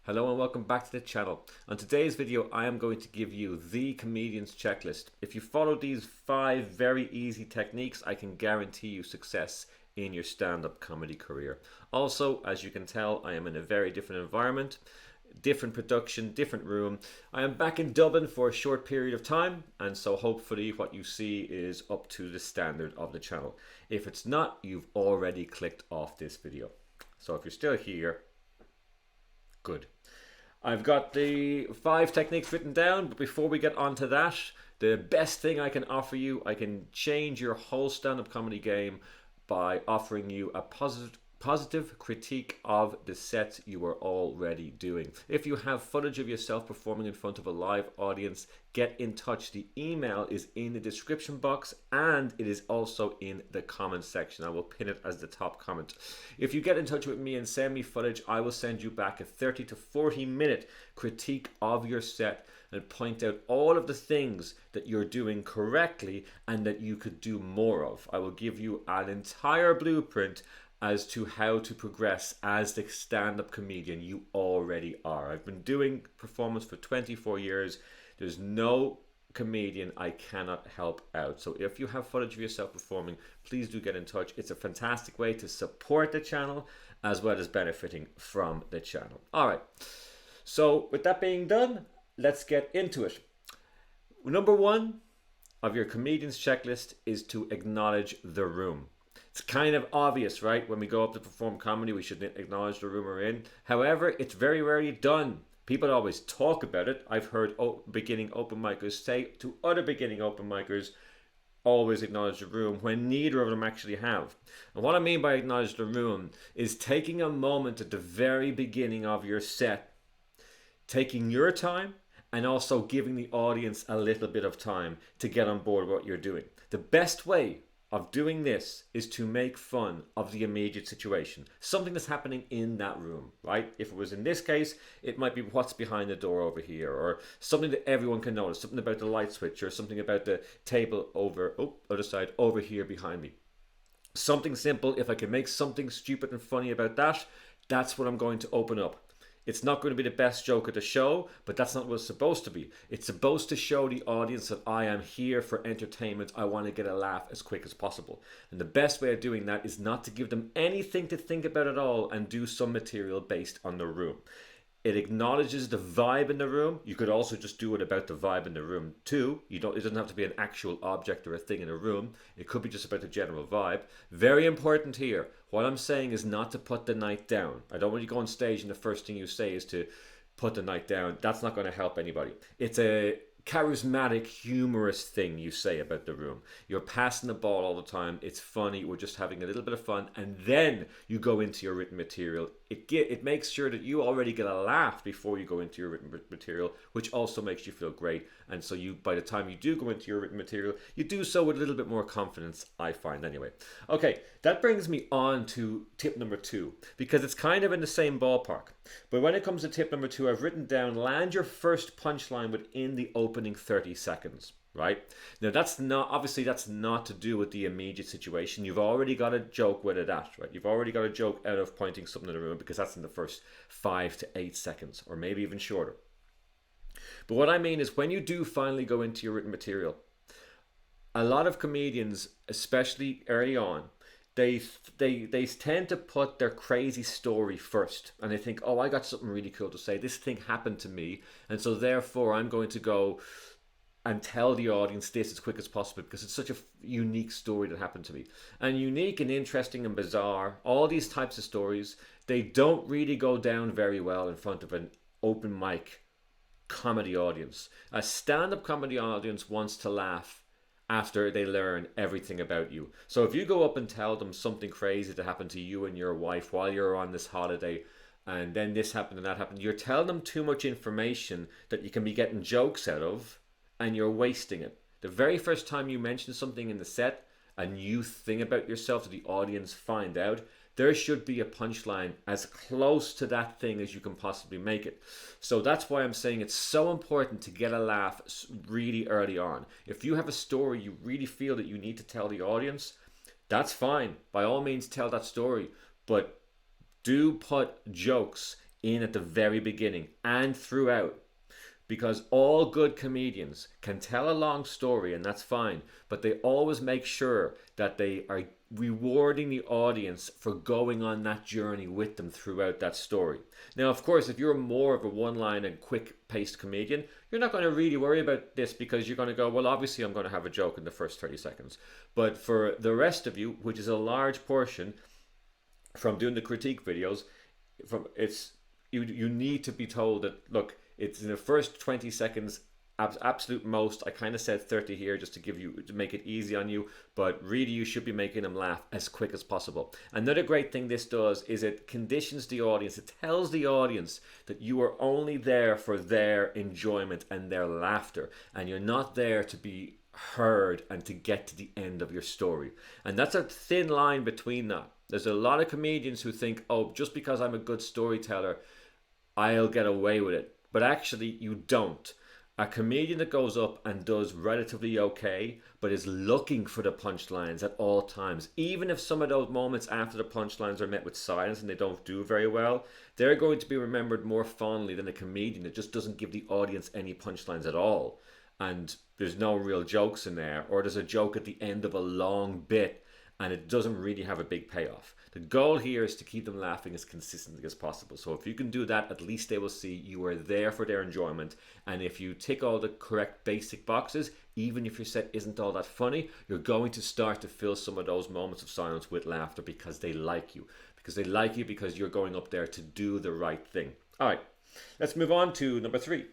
Hello and welcome back to the channel. On today's video I am going to give you the comedian's checklist. If you follow these 5 very easy techniques, I can guarantee you success in your stand-up comedy career. Also, as you can tell, I am in a very different environment, different production, different room. I am back in Dublin for a short period of time, and so hopefully what you see is up to the standard of the channel. If it's not, you've already clicked off this video. So if you're still here, good. I've got the 5 techniques written down, but before we get on to that, the best thing I can offer you, I can change your whole stand-up comedy game by offering you a positive critique of the sets you are already doing. If you have footage of yourself performing in front of a live audience, get in touch. The email is in the description box and it is also in the comment section. I will pin it as the top comment. If you get in touch with me and send me footage, I will send you back a 30 to 40 minute critique of your set and point out all of the things that you're doing correctly and that you could do more of. I will give you an entire blueprint as to how to progress as the stand-up comedian you already are. I've been doing performance for 24 years. There's no comedian I cannot help out. So if you have footage of yourself performing, please do get in touch. It's a fantastic way to support the channel as well as benefiting from the channel. All right. So with that being done, let's get into it. Number 1 of your comedian's checklist is to acknowledge the room. It's kind of obvious, right? When we go up to perform comedy, we should acknowledge the room we're in. However, it's very rarely done. People always talk about it. I've heard beginning open micers say to other beginning open micers, always acknowledge the room, when neither of them actually have. And what I mean by acknowledge the room is taking a moment at the very beginning of your set, taking your time, and also giving the audience a little bit of time to get on board what you're doing. The best way of doing this is to make fun of the immediate situation, something that's happening in that room, right? If it was in this case, it might be what's behind the door over here, or something that everyone can notice, something about the light switch, or something about the table over, other side, over here behind me. Something simple. If I can make something stupid and funny about that, that's what I'm going to open up. It's not going to be the best joke of the show, but that's not what it's supposed to be. It's supposed to show the audience that I am here for entertainment. I want to get a laugh as quick as possible. And the best way of doing that is not to give them anything to think about at all and do some material based on the room. It acknowledges the vibe in the room. You could also just do it about the vibe in the room too. It doesn't have to be an actual object or a thing in a room. It could be just about the general vibe. Very important here. What I'm saying is not to put the night down. I don't want you to go on stage and the first thing you say is to put the night down. That's not going to help anybody. It's a charismatic, humorous thing you say about the room. You're passing the ball all the time. It's funny. We're just having a little bit of fun. And then you go into your written material. It makes sure that you already get a laugh before you go into your written material, which also makes you feel great. And so by the time you do go into your written material, you do so with a little bit more confidence, I find anyway. Okay, that brings me on to tip number 2, because it's kind of in the same ballpark. But when it comes to tip number 2, I've written down, land your first punchline within the opening 30 seconds. Right? Now that's not to do with the immediate situation. You've already got a joke with it at, right? You've already got a joke out of pointing something in the room, because that's in the first 5 to 8 seconds, or maybe even shorter. But what I mean is, when you do finally go into your written material, a lot of comedians, especially early on, they tend to put their crazy story first, and they think, oh, I got something really cool to say. This thing happened to me, and so therefore I'm going to go and tell the audience this as quick as possible because it's such a unique story that happened to me. And unique and interesting and bizarre, all these types of stories, they don't really go down very well in front of an open mic comedy audience. A stand-up comedy audience wants to laugh after they learn everything about you. So if you go up and tell them something crazy that happened to you and your wife while you're on this holiday, and then this happened and that happened, you're telling them too much information that you can be getting jokes out of, and you're wasting it. The very first time you mention something in the set, a new thing about yourself that the audience find out, there should be a punchline as close to that thing as you can possibly make it. So that's why I'm saying it's so important to get a laugh really early on. If you have a story you really feel that you need to tell the audience, that's fine. By all means, tell that story. But do put jokes in at the very beginning and throughout, because all good comedians can tell a long story, and that's fine, but they always make sure that they are rewarding the audience for going on that journey with them throughout that story. Now, of course, if you're more of a one-line and quick-paced comedian, you're not going to really worry about this, because you're going to go, well, obviously I'm going to have a joke in the first 30 seconds. But for the rest of you, which is a large portion from doing the critique videos, you need to be told that, look, it's in the first 20 seconds, absolute most. I kind of said 30 here just to make it easy on you, but really you should be making them laugh as quick as possible. Another great thing this does is it conditions the audience. It tells the audience that you are only there for their enjoyment and their laughter, and you're not there to be heard and to get to the end of your story. And that's a thin line between that. There's a lot of comedians who think, oh, just because I'm a good storyteller, I'll get away with it. But actually, you don't. A comedian that goes up and does relatively okay, but is looking for the punchlines at all times, even if some of those moments after the punchlines are met with silence and they don't do very well, they're going to be remembered more fondly than a comedian that just doesn't give the audience any punchlines at all. And there's no real jokes in there, or there's a joke at the end of a long bit and it doesn't really have a big payoff. The goal here is to keep them laughing as consistently as possible. So if you can do that, at least they will see you are there for their enjoyment. And if you tick all the correct basic boxes, even if your set isn't all that funny, you're going to start to fill some of those moments of silence with laughter, because they like you. Because you're going up there to do the right thing. All right, let's move on to number 3.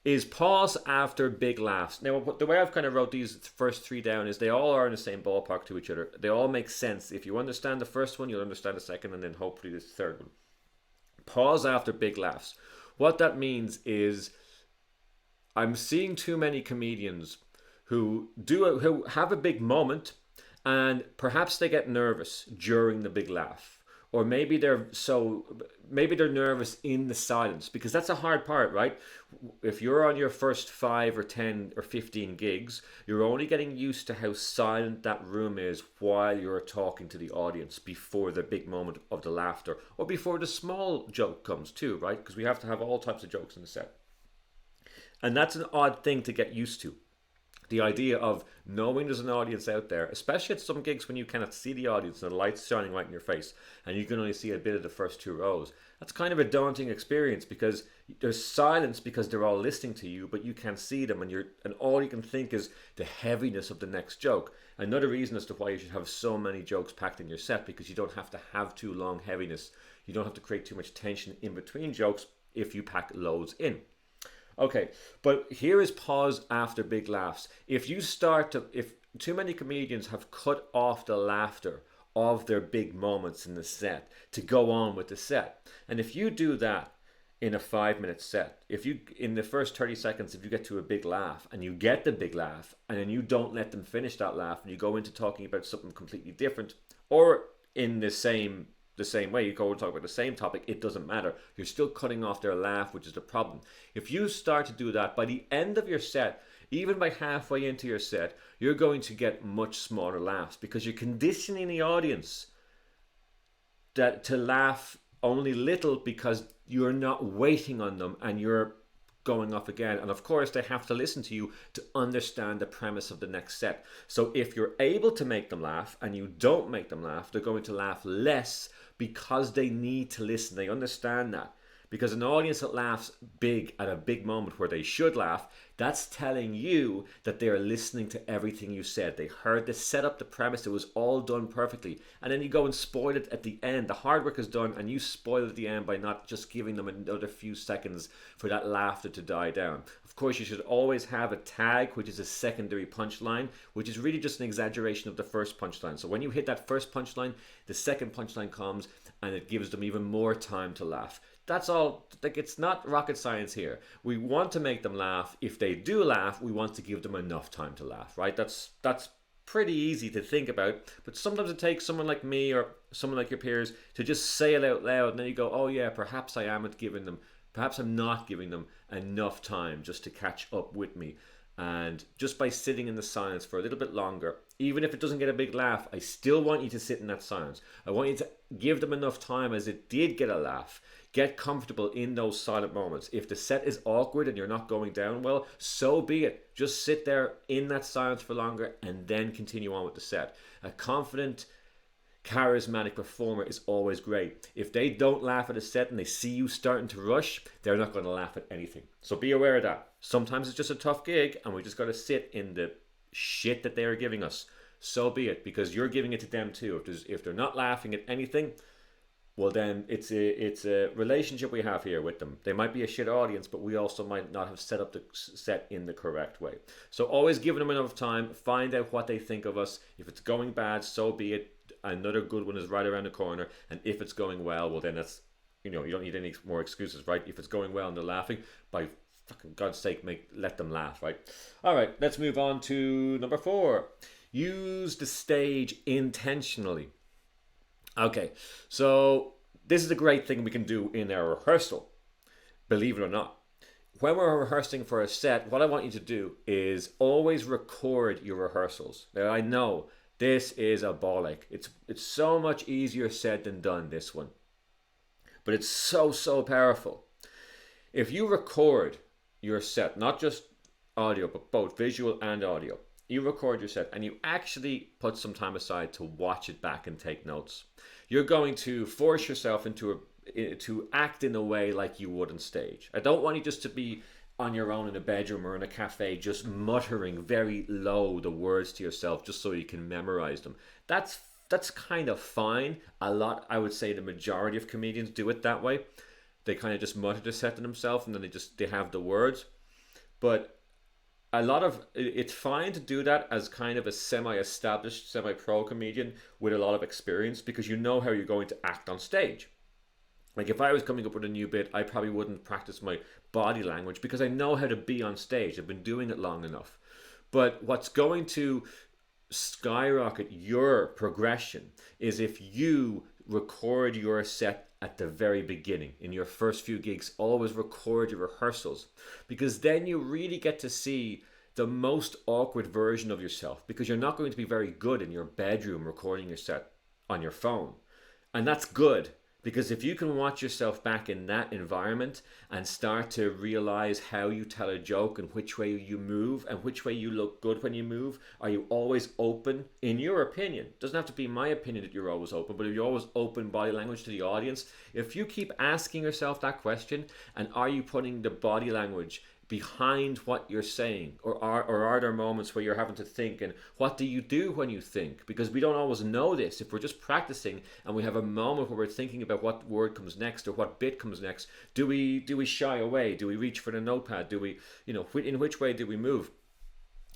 Is pause after big laughs. Now, the way I've kind of wrote these first 3 down is they all are in the same ballpark to each other. They all make sense. If you understand the first one, you'll understand the second, and then hopefully the third one. Pause after big laughs. What that means is I'm seeing too many comedians who have a big moment, and perhaps they get nervous during the big laugh. Or maybe they're nervous in the silence, because that's a hard part, right? If you're on your first 5 or 10 or 15 gigs, you're only getting used to how silent that room is while you're talking to the audience before the big moment of the laughter, or before the small joke comes too, right? Because we have to have all types of jokes in the set. And that's an odd thing to get used to. The idea of knowing there's an audience out there, especially at some gigs when you cannot see the audience and the light's shining right in your face and you can only see a bit of the first 2 rows. That's kind of a daunting experience, because there's silence because they're all listening to you, but you can't see them, and all you can think is the heaviness of the next joke. Another reason as to why you should have so many jokes packed in your set, because you don't have to have too long heaviness. You don't have to create too much tension in between jokes if you pack loads in. Okay, but here is pause after big laughs. If too many comedians have cut off the laughter of their big moments in the set to go on with the set, and if you do that in a 5-minute set, in the first 30 seconds, if you get to a big laugh and you get the big laugh, and then you don't let them finish that laugh and you go into talking about something completely different, or in the same way, you go and talk about the same topic, it doesn't matter. You're still cutting off their laugh, which is the problem. If you start to do that, by the end of your set, even by halfway into your set, you're going to get much smaller laughs, because you're conditioning the audience to laugh only little, because you're not waiting on them and you're going off again. And of course, they have to listen to you to understand the premise of the next set. So if you're able to make them laugh and you don't make them laugh, they're going to laugh less, because they need to listen. They understand that. Because an audience that laughs big at a big moment where they should laugh, that's telling you that they're listening to everything you said. They heard the setup, the premise, it was all done perfectly. And then you go and spoil it at the end. The hard work is done and you spoil it at the end by not just giving them another few seconds for that laughter to die down. Of course, you should always have a tag, which is a secondary punchline, which is really just an exaggeration of the first punchline. So when you hit that first punchline, the second punchline comes and it gives them even more time to laugh. That's all. Like, it's not rocket science here. We want to make them laugh. If they do laugh, we want to give them enough time to laugh, right? That's pretty easy to think about. But sometimes it takes someone like me or someone like your peers to just say it out loud, and then you go, oh yeah, perhaps I'm not giving them enough time just to catch up with me. And just by sitting in the silence for a little bit longer, even if it doesn't get a big laugh, I still want you to sit in that silence. I want you to give them enough time as it did get a laugh. Get comfortable in those silent moments. If the set is awkward and you're not going down well, so be it. Just sit there in that silence for longer and then continue on with the set. A confident, charismatic performer is always great. If they don't laugh at a set and they see you starting to rush, they're not going to laugh at anything. So be aware of that. Sometimes it's just a tough gig and we just got to sit in the shit that they are giving us. So be it, because you're giving it to them too. If they're not laughing at anything, well then it's a relationship we have here with them. They might be a shit audience, but we also might not have set up the set in the correct way. So always give them enough time, find out what they think of us. If it's going bad, so be it. Another good one is right around the corner. And if it's going well, well then that's, you don't need any more excuses, right? If it's going well and they're laughing, by fucking God's sake, let them laugh, right? All right, let's move on to number 4. Use the stage intentionally. Okay, so this is a great thing we can do in our rehearsal, believe it or not. When we're rehearsing for a set, what I want you to do is always record your rehearsals. Now, I know this is a ball ache. It's so much easier said than done, this one. But it's so powerful. If you record your set, not just audio, but both visual and audio, you record your set and you actually put some time aside to watch it back and take notes, you're going to force yourself to act in a way like you would on stage. I don't want you just to be on your own in a bedroom or in a cafe just muttering very low the words to yourself just so you can memorize them. That's kind of fine. I would say the majority of comedians do it that way. They kind of just mutter the set to themselves and then they have the words. But it's fine to do that as kind of a semi-established, semi-pro comedian with a lot of experience, because you know how you're going to act on stage. Like if I was coming up with a new bit, I probably wouldn't practice my body language because I know how to be on stage. I've been doing it long enough. But what's going to skyrocket your progression is if you record your set at the very beginning. In your first few gigs, always record your rehearsals, because then you really get to see the most awkward version of yourself, because you're not going to be very good in your bedroom recording your set on your phone. And that's good, because if you can watch yourself back in that environment and start to realize how you tell a joke and which way you move and which way you look good when you move, are you always open, in your opinion? It doesn't have to be my opinion that you're always open, but if you're always open body language to the audience, if you keep asking yourself that question, and are you putting the body language behind what you're saying, or are there moments where you're having to think, and what do you do when you think? Because we don't always know this. If we're just practicing and we have a moment where we're thinking about what word comes next or what bit comes next, do we shy away? Do we reach for the notepad? Do we, in which way do we move?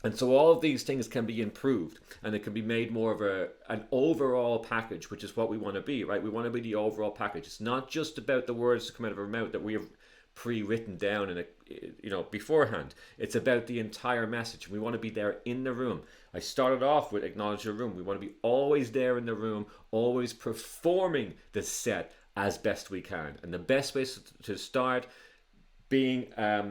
And so all of these things can be improved, and it can be made more of an overall package, which is what we want to be, right? We want to be the overall package. It's not just about the words that come out of our mouth that we have pre-written down beforehand. It's about the entire message. We want to be there in the room. I started off with acknowledge the room. We want to be always there in the room, always performing the set as best we can. And the best way to start being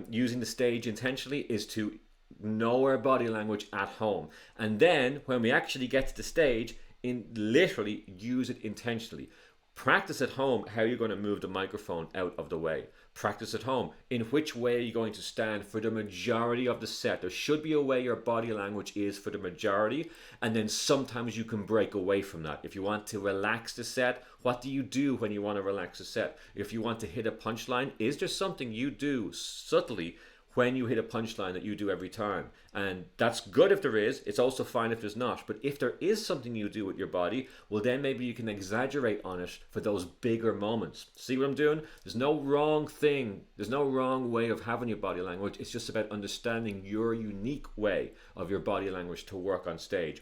using the stage intentionally is to know our body language at home, and then when we actually get to the stage, literally use it intentionally. Practice at home how you're going to move the microphone out of the way. Practice at home in which way are you going to stand for the majority of the set. There should be a way your body language is for the majority, and then sometimes you can break away from that. If you want to relax the set, what do you do when you want to relax the set? If you want to hit a punchline, is there something you do subtly when you hit a punchline that you do every time? And that's good if there is. It's also fine if there's not. But if there is something you do with your body, well then maybe you can exaggerate on it for those bigger moments. See what I'm doing? There's no wrong thing. There's no wrong way of having your body language. It's just about understanding your unique way of your body language to work on stage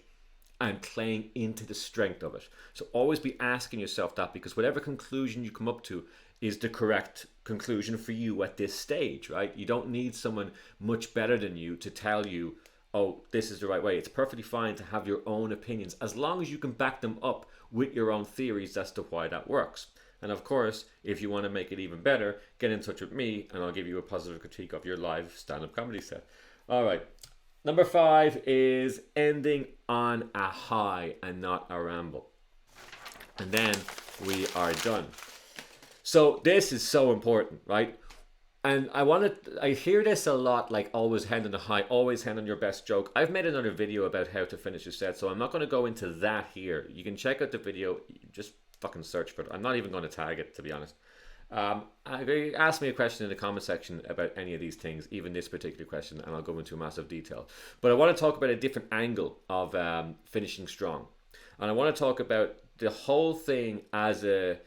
and playing into the strength of it. So always be asking yourself that, because whatever conclusion you come up to is the correct conclusion for you at this stage, right? You don't need someone much better than you to tell you, oh, this is the right way. It's perfectly fine to have your own opinions as long as you can back them up with your own theories as to why that works. And of course, if you want to make it even better, get in touch with me and I'll give you a positive critique of your live stand-up comedy set. All right. Number 5 is ending on a high and not a ramble. And then we are done. So this is so important, right? And I hear this a lot, like always hand on the high, always hand on your best joke. I've made another video about how to finish a set, so I'm not going to go into that here. You can check out the video, just fucking search for it. I'm not even going to tag it, to be honest. Ask me a question in the comment section about any of these things, even this particular question, and I'll go into massive detail. But I want to talk about a different angle of finishing strong. And I want to talk about the whole thing as a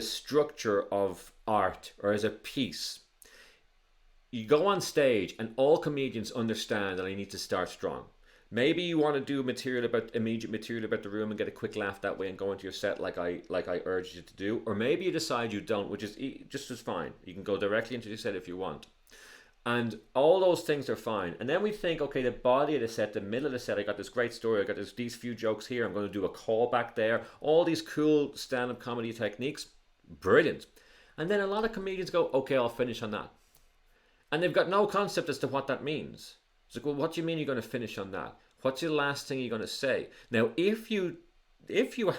structure of art or as a piece. You go on stage and all comedians understand that I need to start strong. Maybe you want to do immediate material about the room and get a quick laugh that way and go into your set like I urged you to do, or maybe you decide you don't, which is just as fine. You can go directly into your set if you want. And all those things are fine. And then we think, okay, the body of the set, the middle of the set, I got this great story, I got these few jokes here, I'm going to do a callback there, all these cool stand-up comedy techniques, brilliant. And then a lot of comedians go, okay, I'll finish on that. And they've got no concept as to what that means. It's like, well, what do you mean you're going to finish on that? What's the last thing you're going to say? Now, if you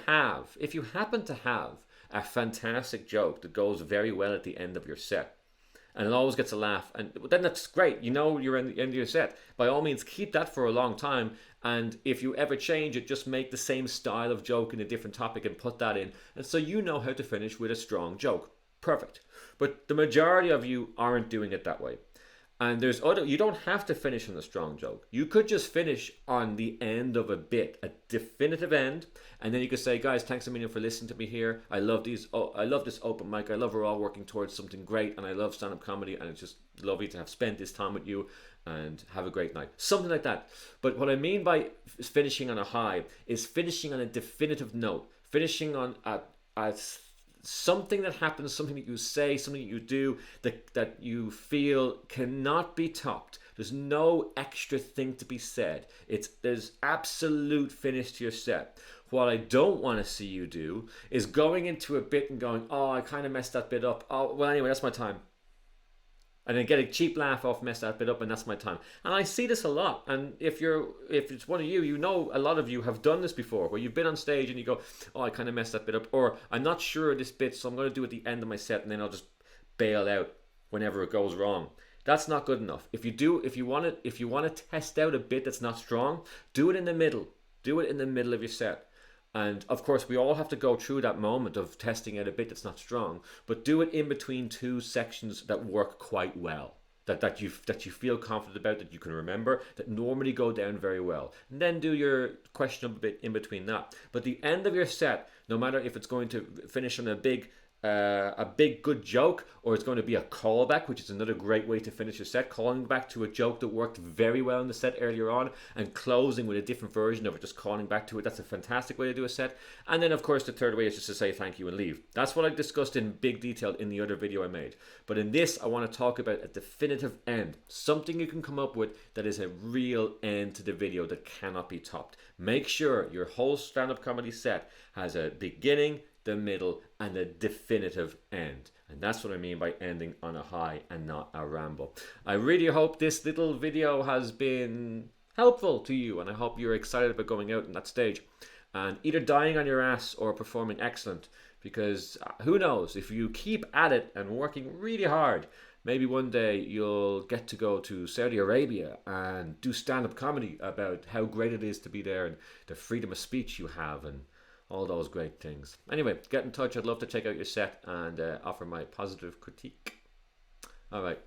happen to have a fantastic joke that goes very well at the end of your set, and it always gets a laugh, and then that's great. You know you're in the end of your set. By all means, keep that for a long time. And if you ever change it, just make the same style of joke in a different topic and put that in. And so you know how to finish with a strong joke. Perfect. But the majority of you aren't doing it that way. And you don't have to finish on a strong joke. You could just finish on the end of a bit, a definitive end, and then you could say, guys, thanks a million for listening to me here. I love this open mic. I love we're all working towards something great, and I love stand-up comedy, and it's just lovely to have spent this time with you, and have a great night. Something like that. But what I mean by finishing on a high is finishing on a definitive note, finishing on a something that happens, something that you say, something that you do that you feel cannot be topped. There's no extra thing to be said. There's absolute finish to your set. What I don't want to see you do is going into a bit and going, oh, I kind of messed that bit up. Oh, well, anyway, that's my time. And then get a cheap laugh off, mess that bit up, and that's my time. And I see this a lot. And if it's one of you, you know a lot of you have done this before, where you've been on stage and you go, oh, I kind of messed that bit up, or I'm not sure of this bit, so I'm going to do it at the end of my set, and then I'll just bail out whenever it goes wrong. That's not good enough. If you want to test out a bit that's not strong, do it in the middle. Do it in the middle of your set. And of course, we all have to go through that moment of testing out a bit that's not strong, but do it in between two sections that work quite well, that you feel confident about, that you can remember, that normally go down very well. And then do your questionable bit in between that. But the end of your set, no matter if it's going to finish on a big good joke, or it's going to be a callback, which is another great way to finish a set, calling back to a joke that worked very well in the set earlier on and closing with a different version of it, just calling back to it. That's a fantastic way to do a set. And then of course the third way is just to say thank you and leave. That's what I discussed in big detail in the other video I made. But in this, I want to talk about a definitive end, something you can come up with that is a real end to the video that cannot be topped. Make sure your whole stand-up comedy set has a beginning, the middle, and a definitive end. And that's what I mean by ending on a high and not a ramble. I really hope this little video has been helpful to you, and I hope you're excited about going out on that stage and either dying on your ass or performing excellent, because who knows, if you keep at it and working really hard, maybe one day you'll get to go to Saudi Arabia and do stand-up comedy about how great it is to be there and the freedom of speech you have and all those great things. Anyway, get in touch. I'd love to check out your set and offer my positive critique. All right.